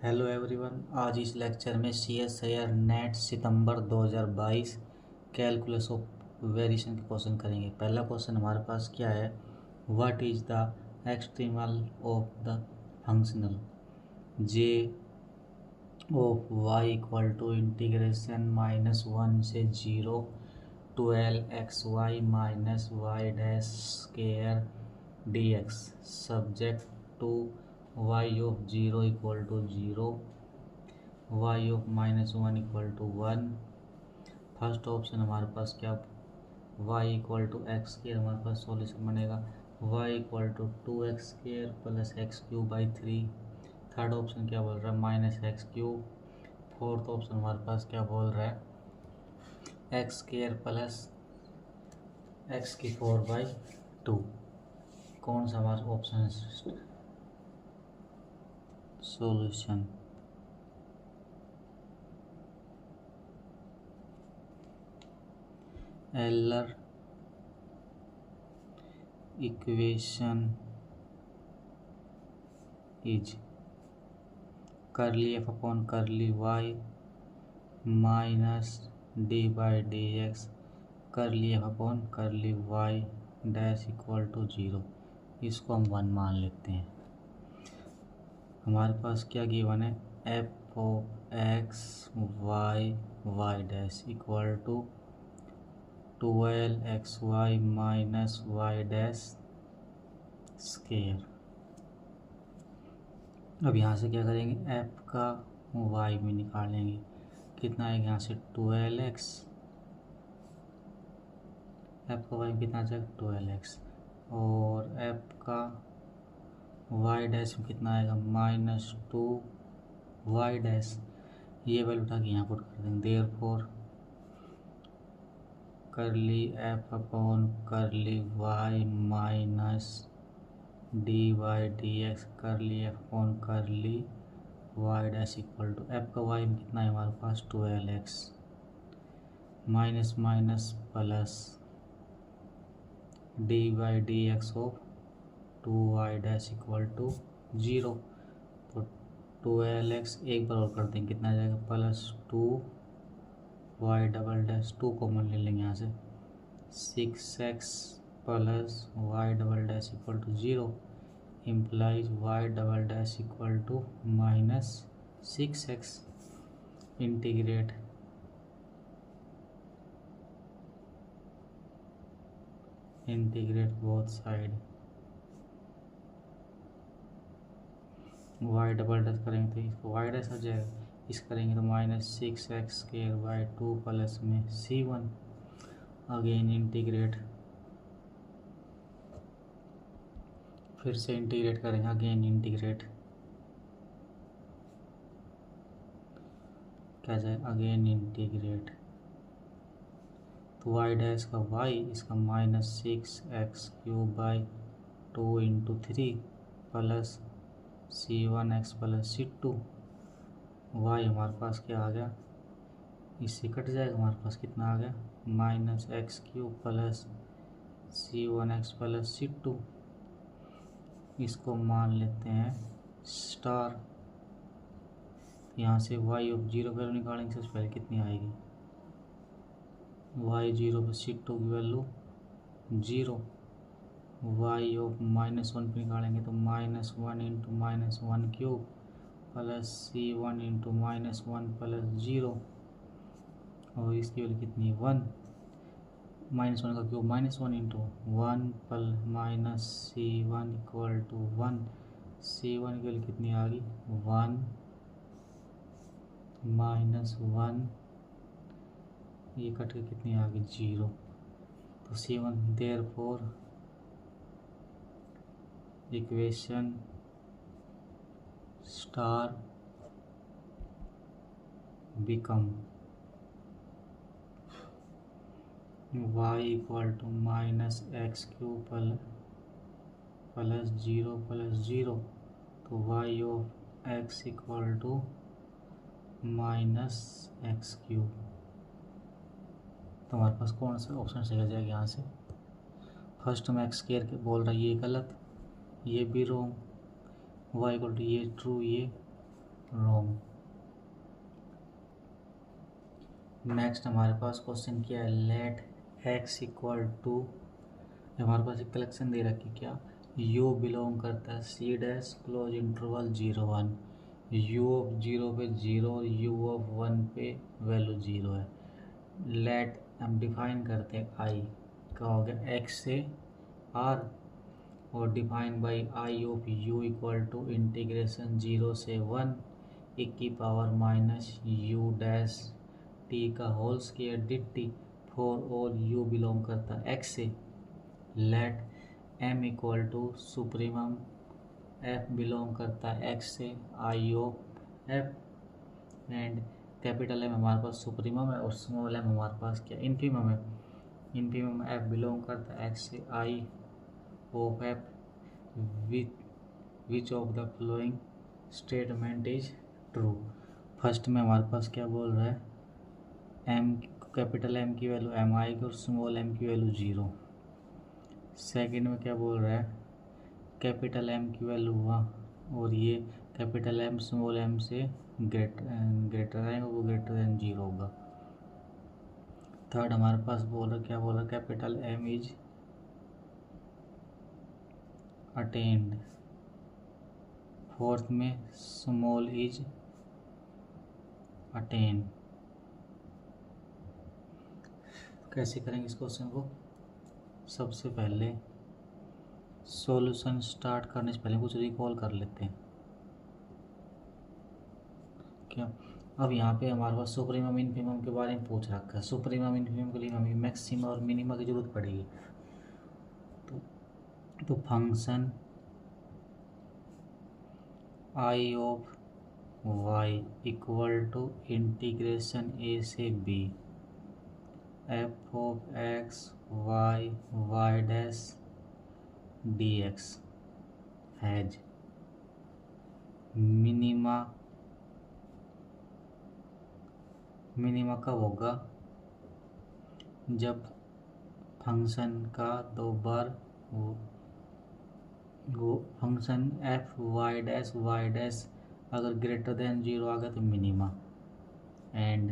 Hello everyone. आज इस lecture में CSIR नेट सितंबर 2022 कैलकुलस ऑफ वेरिएशन के क्वेश्चन करेंगे। पहला क्वेश्चन हमारे पास क्या है, what is the extremal of the functional J of Y equal to integration -1 से 0 12xy minus Y dash square dx subject to y of 0 equal to 0, y of -1 equal to 1। First option हमारे पास क्या, y equal to x square, हमारे पास solution बनेगा y equal to 2x square plus X cube by 3। Third option क्या बोल रहा है, minus X cube. Fourth option हमारे पास क्या बोल रहा है, एक्स स्क्वायर प्लस एक्स की 4/2। कौन सा हमारा option solution? Euler equation is curly F upon curly Y minus D by D x curly F upon curly Y dash equal to 0। इसको हम 1 मान लेते हैं। हमारे पास क्या गिवन है, F of X Y Y dash equal to 12xy minus Y dash square. अब यहाँ से क्या करेंगे, f का y में निकालेंगे, कितना आएगा यहाँ से 12x, f का y में कितना आ जाएगा 12x, और f का y डैश में कितना आएगा -2y डैश। ये वैल्यू उठा के यहाँ पुट कर देंगे, therefore curly F upon curly Y minus D by D x curly F upon curly Y dash equal to F का वाई में कितना है हमारे पास 12x minus minus plus D by D X of 2y dash equal to 0। तो 12x एक बार और कर देंगे, कितना आ जाएगा +2y डबल डैश 2 कॉमन ले लेंगे यहाँ से 6x plus Y double dash equal to 0 implies y double dash equal to -6x। Integrate both side, y double dash करेंगे तो इसको y डैश आ जाएगा, इस करेंगे तो -6x² 2 प्लस में c1। अगेन इंटीग्रेट, फिर से इंटीग्रेट करेंगे, अगेन इंटीग्रेट, क्या जाए अगेन इंटीग्रेट, तो y डैश का y, इसका -6x³ 2 × 3 plus c1x plus c2। y हमारे पास क्या आ गया, इससे कट जाएगा, हमारे पास कितना आ गया -x³ plus c1x plus c2। इसको मान लेते हैं स्टार। यहाँ से y ऑफ 0 वैल्यू निकालेंगे, सबसे पहले कितनी आएगी, y 0 पर c2 की वैल्यू 0, y ऑफ -1 पे निकालेंगे तो -1 × -1³ प्लस c1 × -1 प्लस 0, और इसकी वैल्यू कितनी 1, -1 का cube -1 × 1 minus c1 equal to 1, c1 की वैल्यू कितनी आ गई 1 -1, ये कट के कितनी आ गई 0, तो c1 therefore equation star become y equal to -x³ plus 0 plus 0, तो y of x equal to -x³। तो हमारे पास कौन सा ऑप्शन सही आ जाएगा यहाँ से, फर्स्ट में एक्स स्क्वायर के बोल रहा है ये गलत, ये भी रॉन्ग, y इक्वल टू ये ट्रू, ये रॉन्ग। नेक्स्ट हमारे पास क्वेश्चन क्या है, लेट x इक्वल टू, हमारे पास एक कलेक्शन दे रखी क्या, u बिलोंग करता है C dash close interval 0 1, u of 0 पे 0 और u ऑफ 1 पे वैल्यू 0 है। लेट हम डिफाइन करते हैं i का हो गया x से r, और define by i of u equal to integration 0 से 1 e की power minus u dash T का whole square D T for all u belong करता है x से। Let m equal to supremum f belong करता है x से i of f, and capital M हमारे पास सुप्रीमम है और स्मॉल m हमारे पास क्या इन्फीमम है। इन्फीमम f बिलोंग करता है x से i of f which of the following statement is true. First में हमारे पास क्या बोल रहा है, m कैपिटल M की वैल्यू m आएगी और स्मॉल m की वैल्यू 0। सेकंड में क्या बोल रहा है, कैपिटल M की वैल्यू 1 और ये कैपिटल M स्मॉल m से ग्रेटर आएगा, वो ग्रेटर देन 0 होगा। थर्ड हमारे पास बोल रहा क्या बोल रहा, capital M is attend. Fourth में स्मॉल इज अटेन। कैसे करेंगे इस क्वेश्चन को, सबसे पहले सॉल्यूशन स्टार्ट करने से पहले कुछ रिकॉल कर लेते हैं क्या। अब यहाँ पे हमारे पास सुप्रीमम इन्फीमम के बारे में पूछ रखा है। सुप्रीमम इन्फीमम के लिए हमें मैक्सिमा और मिनिमा की जरूरत पड़ेगी। तो function I of y equal to integration a से b f of x y dash dx has minima कब होगा, जब फंक्शन का दो बार वो फंक्शन f y डैश अगर ग्रेटर देन 0 आ गया तो मिनिमा, एंड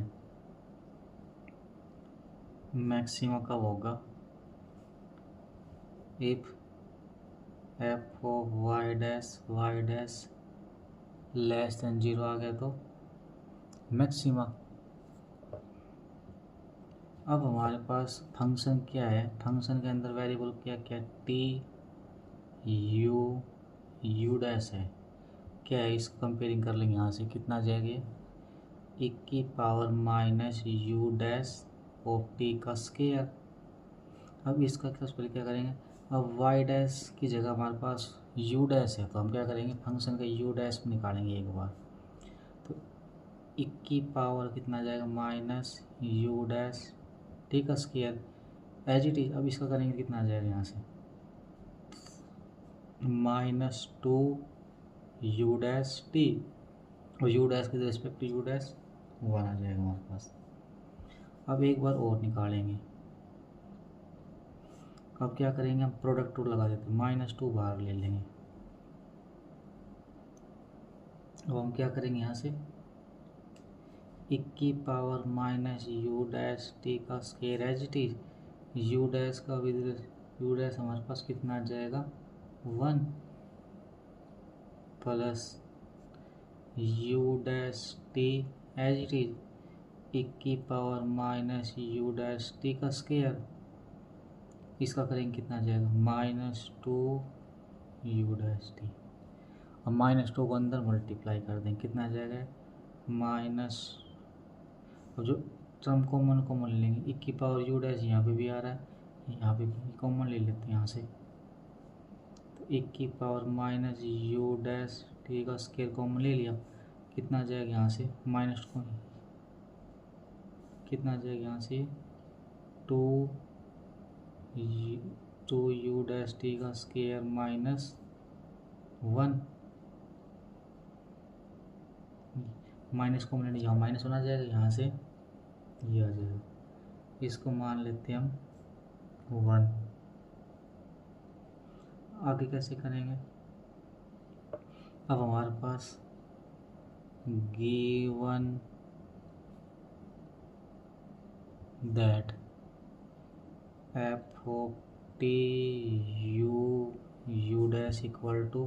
मैक्सिमा कब होगा, if f of y dash less than 0 आ गया तो मैक्सिमा। अब हमारे पास फंक्शन क्या है, फंक्शन के अंदर वेरिएबल क्या क्या t u डैश है, क्या है इसको कंपेयरिंग कर लेंगे। यहाँ से कितना आ जाएगा, e की power minus u dash of t का स्क्वायर। अब इसका सबसे पहले क्या करेंगे, अब y डैश की जगह हमारे पास u डैश है तो हम क्या करेंगे, फंक्शन का u डैश निकालेंगे एक बार। तो e की पावर कितना आ जाएगा, माइनस u डैश t का स्क्वायर एज इट इज। अब इसका करेंगे कितना आ जाएगा, यहाँ से माइनस 2 u डैश t और u डैश के रिस्पेक्ट u डैश 1 आ जाएगा हमारे पास। अब एक बार और निकालेंगे। अब क्या करेंगे, हम प्रोडक्ट रूल लगा देते हैं, -2 बाहर ले लेंगे। अब हम क्या करेंगे, यहाँ से e की power minus u dash t का square as it is, u dash का विद u डैश हमारे पास कितना आ जाएगा 1 plus u dash t as it is e की power minus u dash t का स्क्वायर। इसका करेंगे कितना आ जाएगा, -2 u डैश टी। अब -2 को अंदर मल्टीप्लाई कर देंगे, कितना आ जाएगा माइनस, और जो टर्म कॉमन लेंगे, e की पावर u डैश यहाँ पे भी आ रहा है, यहाँ पे भी कॉमन ले लेते हैं यहाँ से। तो e की power minus u dash T का स्क्वायर कॉमन ले लिया, कितना आ जाएगा यहाँ से माइनस को, कितना आ जाएगा यहाँ से 2 u डैश टी का स्क्वायर माइनस 1, माइनस को मिनट यहाँ माइनस होना जाएगा, यहाँ से ये आ जाएगा। इसको मान लेते हैं हम 1। आगे कैसे करेंगे, अब हमारे पास given that f of t u dash equal to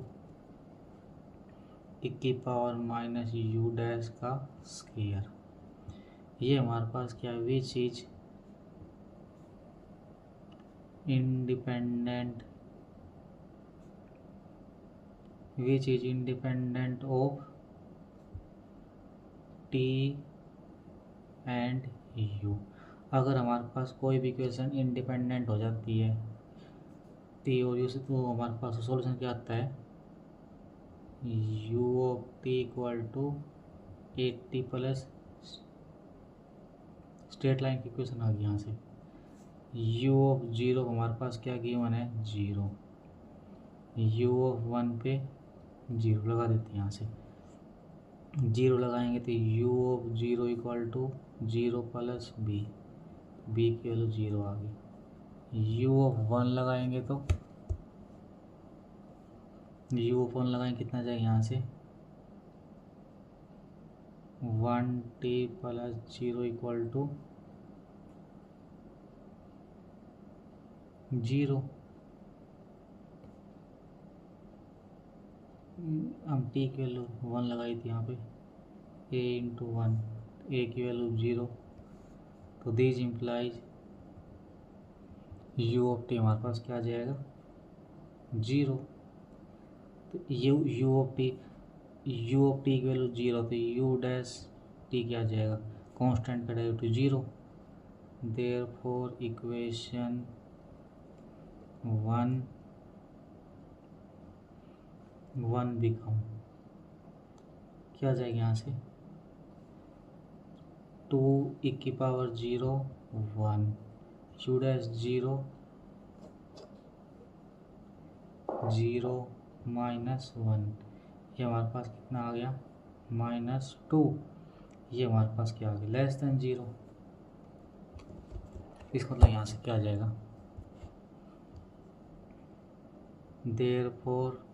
e की पावर माइनस u डैश का स्क्वायर, ये हमारे पास क्या है, which is independent of t and u। अगर हमारे पास कोई भी इक्वेशन इंडिपेंडेंट हो जाती है t और u से, तो हमारे पास सॉल्यूशन क्या आता है, u of t equal to 80 plus straight line की इक्वेशन आ गई यहाँ से। u ऑफ 0 हमारे पास क्या गिवन है, 0। u ऑफ 1 पे 0 लगा देते हैं, यहाँ से 0 लगाएंगे तो u of 0 equal to 0 plus b की वैल्यू 0 आ गई। u ऑफ 1 लगाएंगे तो u ऑफ 1 लगाएंगे कितना जाएगा, यहाँ से 1t प्लस 0 इक्वल टू 0। हम t की वैल्यू 1 लगाई थी यहाँ पे, a इंटू 1, a की वैल्यू 0, तो this implies u of t हमारे पास क्या आ जाएगा, 0। तो u ऑफ t की वैल्यू 0, तो u डैश t क्या आ जाएगा, कांस्टेंट का डेरिवेटिव 0। देयरफॉर इक्वेशन 1 बिकम क्या आ जाएगा, यहाँ से 2 e की पावर 0 1 u डैश 0 माइनस 1, ये हमारे पास कितना आ गया, -2। ये हमारे पास क्या आ गया, लेस देन 0। इसका मतलब यहाँ से क्या आ जाएगा, देयरफॉर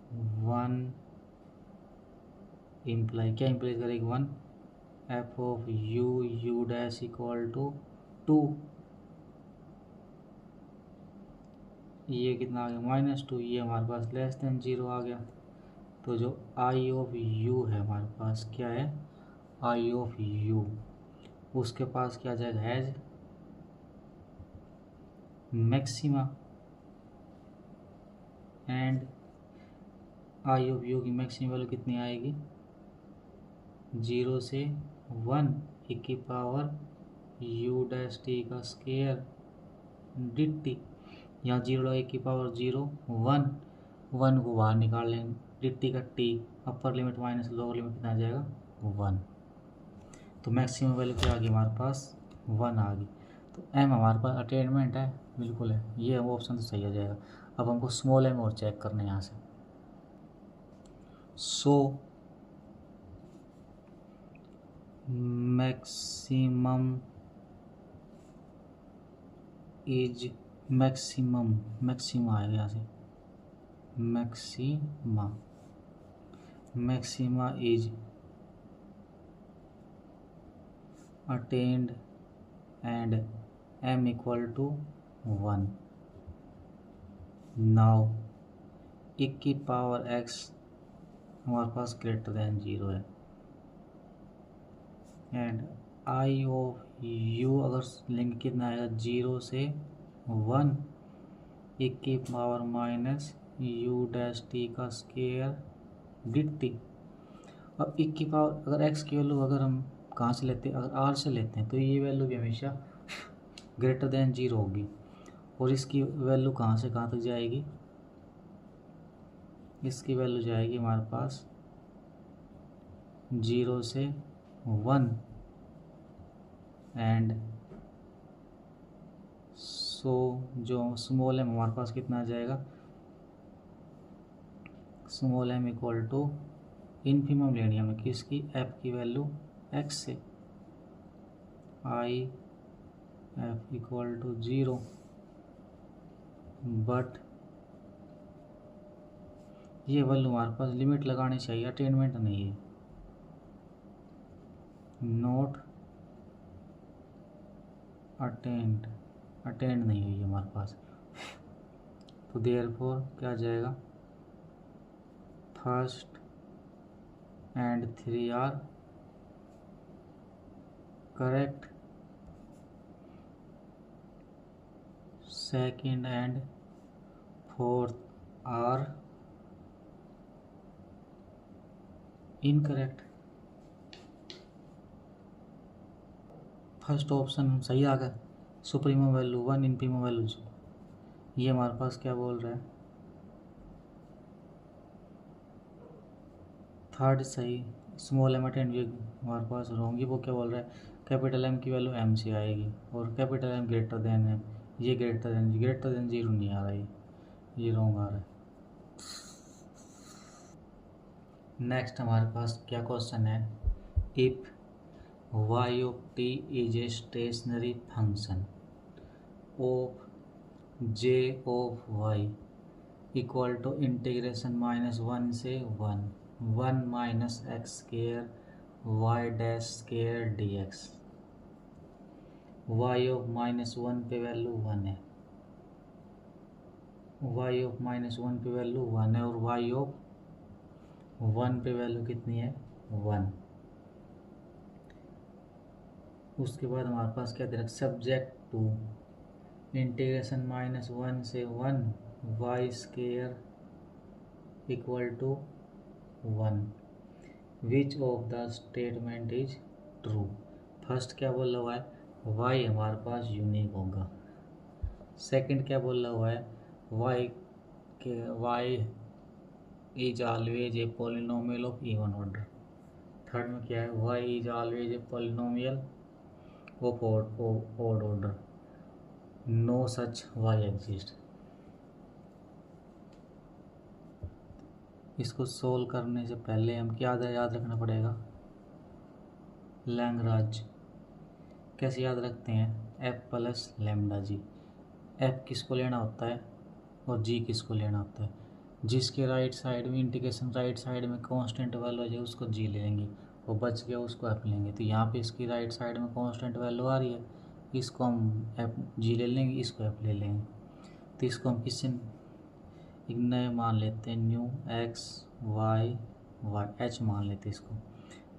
1 इम्प्लाई, क्या इम्प्लाई करेगी, 1 f of u dash equal to 2, ये कितना आ गया, -2, ये हमारे पास लेस देन 0 आ गया। तो जो i ऑफ u है हमारे पास क्या है, i ऑफ u, उसके पास क्या आ जाएगा, has maxima, and i of u की मैक्सिमम वैल्यू कितनी आएगी, 0 से 1 e की पावर u डैश t का स्क्वायर dt। यहाँ 0 लगा, 1 की पावर 0 1 को बाहर निकाल लेंगे, dt का t upper limit minus lower limit कितना आ जाएगा, 1। तो मैक्सिमम वैल्यू क्या आ गई हमारे पास, 1 आ गई। तो m हमारे पास अटेनमेंट है, बिल्कुल है, ये ऑप्शन तो सही आ जाएगा। अब हमको स्मॉल m और चेक करना है यहाँ से। सो मैक्सिमम इज मैक्सिमा आएगा यहाँ से, maxima is attained and m equal to 1। Now e की पावर x हमारे पास ग्रेटर देन 0 है, एंड i ऑफ u अगर लिंक कितना आएगा, 0 से 1 e की power minus u dash t का स्क्वायर dt। अब e की पावर अगर x की वैल्यू अगर हम कहाँ से लेते हैं, अगर r से लेते हैं, तो ये वैल्यू भी हमेशा ग्रेटर देन 0 होगी। और इसकी वैल्यू कहाँ से कहाँ तक जाएगी, इसकी वैल्यू जाएगी हमारे पास 0 से 1, एंड सो जो स्मॉल m हमारे पास कितना आ जाएगा, small m equal to infimum लेनी है हमें किसकी, f की वैल्यू x से, i f equal to 0, but ये वैल्यू हमारे पास लिमिट लगानी चाहिए, अटेनमेंट नहीं है। नोट अटेंड नहीं हुई हमारे पास, तो देयरफॉर क्या आ जाएगा, first and 3 are correct, second and 4th are incorrect. First option सही आ गया, सुप्रीमो वैल्यू 1 इनफीमो वैल्यू 0। ये हमारे पास क्या बोल रहा है, थर्ड सही, स्मॉल एम एंड हमारे पास रॉन्ग। वो क्या बोल रहा है, कैपिटल एम की वैल्यू एम से आएगी और capital M greater than M, ये ग्रेटर देन 0 नहीं आ रहा है, ये रॉन्ग आ रहा है। नेक्स्ट हमारे पास क्या क्वेश्चन है, if y of t is a stationary function of j of y equal to integration -1 से 1 minus x square y dash square d x. Y of -1 पे वैल्यू 1 है, वाई ऑफ -1 पे वैल्यू 1 है और वाई ऑफ 1 पे value कितनी है, 1। उसके बाद हमारे पास क्या दे रखा, सब्जेक्ट टू इंटीग्रेशन -1 से 1 y square equal to 1, which of the statement is true. First क्या बोला हुआ है, y हमारे पास यूनिक होगा। सेकंड क्या बोला हुआ है, y is always a polynomial of even order. Third में क्या है, y is always a polynomial of odd order, no such y exist. इसको सोल्व करने से पहले हम क्या याद रखना पड़ेगा, लैग्रांज। कैसे याद रखते हैं, f प्लस लैम्डा जी। f किसको लेना होता है और g किसको लेना होता है, जिसके राइट साइड में इंटीग्रेशन राइट साइड में कांस्टेंट वैल्यू है उसको g ले लेंगे और बच गया उसको f लेंगे। तो यहाँ पे इसकी राइट साइड में कांस्टेंट वैल्यू आ रही है, इसको हम g ले लेंगे, इसको f ले लेंगे। तो इसको हम किससे एक नए मान लेते हैं, न्यू x y h मान लेते हैं इसको।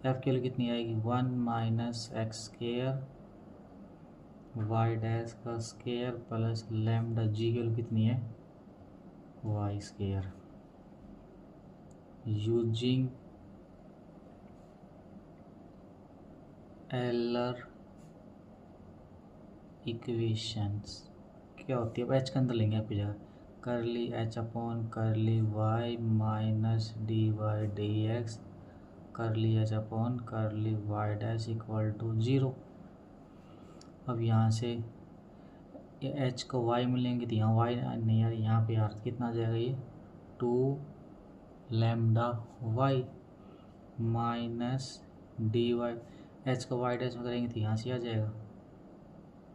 f के लिए कितनी आएगी, 1 minus x square y dash का स्क्वायर प्लस लैम्डा जी की वैल्यू कितनी है, y square. Using Euler equations क्या होती है, अब एच के अंदर लेंगे आप जगह, curly h upon curly Y minus d y d x curly h upon curly Y dash equal to 0। अब यहाँ से एच को y में लेंगे तो यहाँ y नहीं यार, यहाँ पे यार कितना आ जाएगा, ये 2 lambda y minus d y, h को y डैश में करेंगे तो यहाँ से आ जाएगा,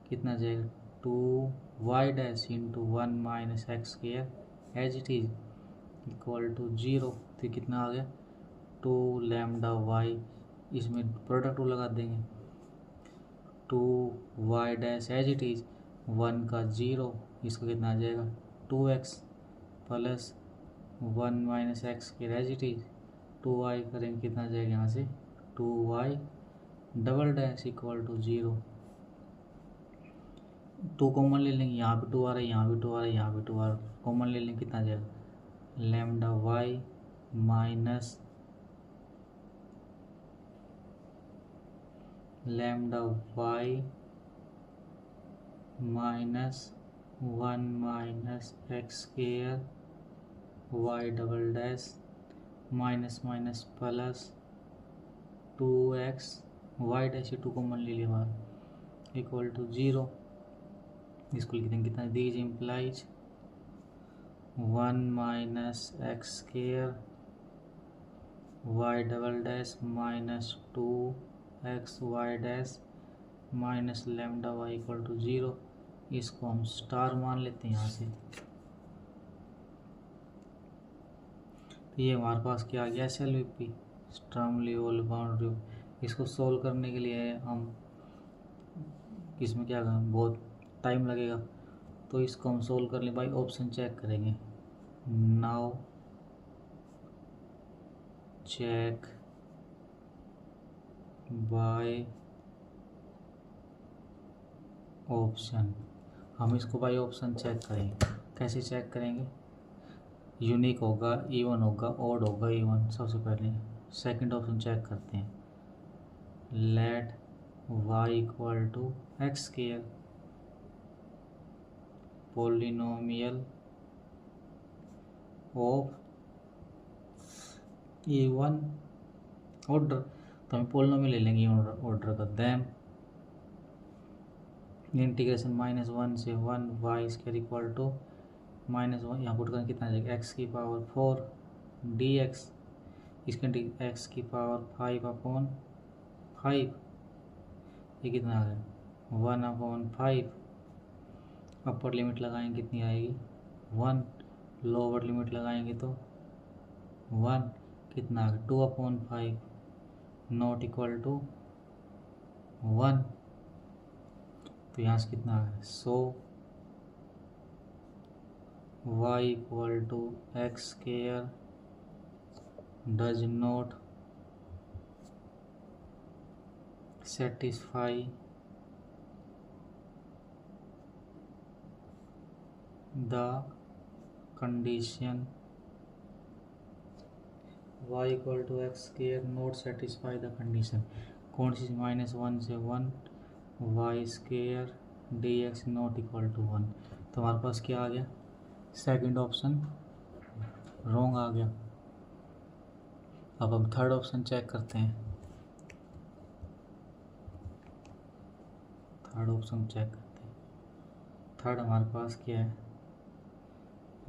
कितना आ जाएगा, 2 y dash into 1 minus x square as it is equal to 0। तो कितना आ गया, 2 लैम्डा y, इसमें प्रोडक्ट लगा देंगे, 2 y dash as it is 1 का 0, इसको कितना आ जाएगा, 2x प्लस 1 माइनस एक्स के एज इट इज 2y करेंगे, कितना आ जाएगा यहाँ से, 2y double dash equal to 0। 2 common ले लेंगे, यहाँ पे 2 आ रहा है, यहाँ भी 2 आ रहा है, यहाँ भी 2 आ रहा है, कॉमन ले लेंगे, कितना आ जाएगा, lambda y minus lambda y minus 1 minus x square y double dash minus minus plus 2x y dash 2 common ले लिया बाहर इक्वल टू 0। इसको लिख देंगे कितना, these implies 1 minus x square y double dash minus 2x y dash minus lambda y equal to 0। इसको हम star मान लेते हैं यहाँ से। तो ये हमारे पास क्या आ गया, SLVP स्टर्म लियोविल बाउंड्री इसको सोल्व करने के लिए हम इसमें क्या करें, बहुत टाइम लगेगा, तो इसको हम सोल्व कर लें बाई ऑप्शन चेक करेंगे। Now check by option. हम इसको बाय ऑप्शन चेक करेंगे। कैसे चेक करेंगे, यूनिक होगा, इवन होगा, ऑड होगा, इवन। सबसे पहले सेकंड ऑप्शन चेक करते हैं। Let y equal to x square polynomial of even order. तो हम पोलिनोमियल ले लेंगे ऑर्डर का। देन इंटीग्रेशन -1 से 1 वाई स्क्वायर इक्वल टू -1, यहाँ पुट करें कितना आ जाएगा, x की पावर 4 dx, इसके x की पावर 5/5, ये कितना आ गया 1/5। अपर लिमिट लगाएंगे कितनी आएगी 1, लोअर लिमिट लगाएंगे तो 1, कितना आ गया 2/5 नॉट इक्वल टू 1। तो यहाँ से कितना आ गया, so y equal to x square does not satisfy the condition y equal to x square not satisfy the condition. कौन सी, -1 से 1 y square d x not equal to 1। तो हमारे पास क्या आ गया, सेकंड ऑप्शन रॉन्ग आ गया। अब हम थर्ड ऑप्शन चेक करते हैं। थर्ड ऑप्शन चेक करते हैं। थर्ड हमारे पास क्या है,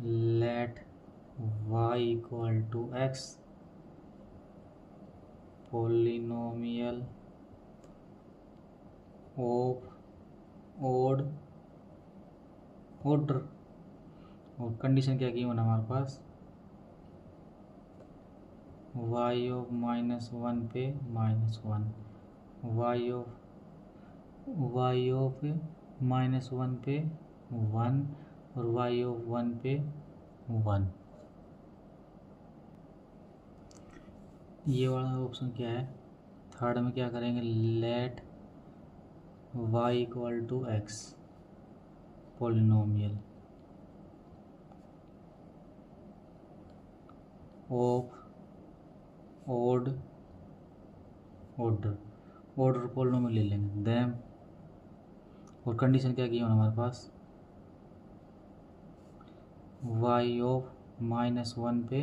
let y equal to x polynomial of odd order. और कंडीशन क्या की होना हमारे पास, y ऑफ -1 पे -1, y ऑफ -1 पे 1 और y ऑफ 1 पे 1। ये वाला ऑप्शन क्या है, थर्ड में क्या करेंगे, let y equal to x polynomial of odd order. Order polynomial ले लेंगे। देन और कंडीशन क्या की होना हमारे पास, y ऑफ -1 पे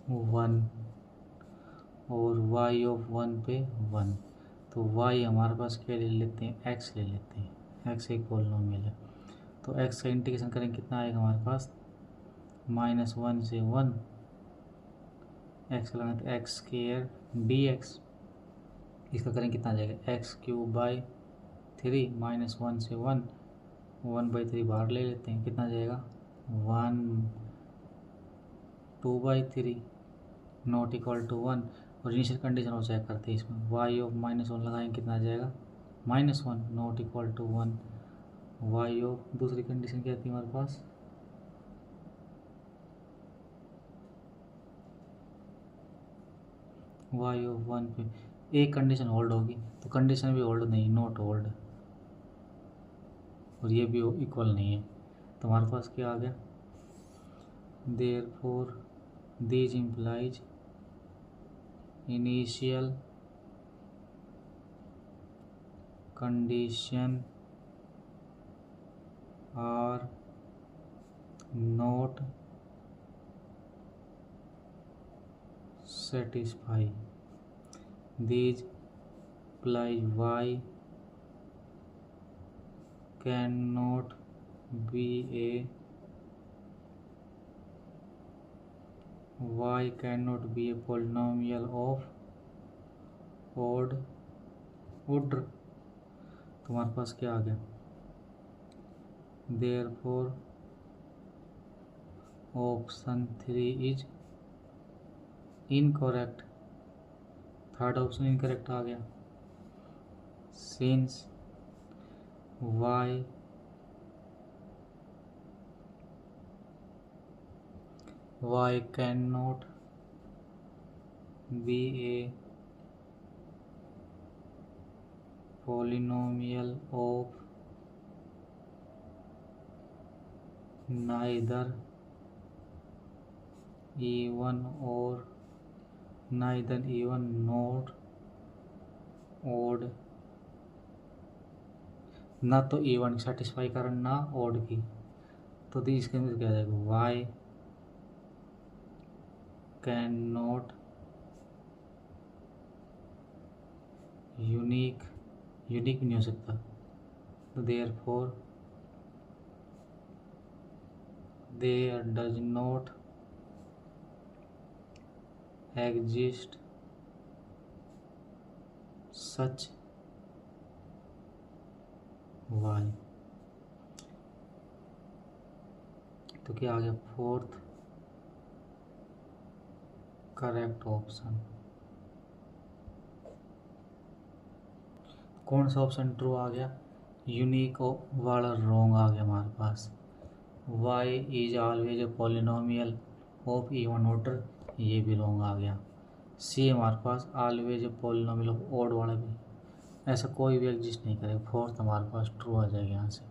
1 और y ऑफ 1 पे 1। तो y हमारे पास क्या ले लेते हैं, x ले लेते हैं। x एक पोलिनोमियल है, तो x का इंटीग्रेशन करेंगे कितना आएगा हमारे पास, -1 से 1, x लगाएंगे तो एक्स स्क्वायर dx, इसका करेंगे कितना आ जाएगा x³/3, -1 से 1, 1/3 बाहर ले लेते हैं, कितना आ जाएगा 2/3 नॉट इक्वल टू 1। और इनिशियल कंडीशन और चेक करते हैं इसमें, y ऑफ -1 लगाएंगे कितना आ जाएगा -1 not equal to 1। y of दूसरी कंडीशन क्या थी हमारे पास, y ऑफ 1 पे एक कंडीशन होल्ड होगी, तो कंडीशन भी होल्ड नहीं, नॉट होल्ड, और ये भी इक्वल नहीं है। तो हमारे पास क्या आ गया, therefore this implies initial condition are not satisfy these implies y cannot be a polynomial of odd order। तो हमारे पास क्या आ गया, therefore option 3 is incorrect। Third option incorrect आ गया। Since y cannot be a polynomial of neither even nor odd, ना तो इवन सेटिस्फाई कर ना ओड की, तो इसके अंदर क्या जाएगा, y कैन नॉट यूनिक नहीं हो सकता, तो therefore there does not exist such y। तो क्या आ गया, फोर्थ करेक्ट ऑप्शन। कौन सा ऑप्शन ट्रू आ गया, यूनिक वाला रॉन्ग आ गया हमारे पास। y is always a polynomial of even order, ये भी रॉन्ग आ गया। सी हमारे पास always a polynomial of odd वाला भी, ऐसा कोई भी एग्जिस्ट नहीं करेगा। फोर्थ हमारे पास ट्रू आ जाएगा यहाँ से।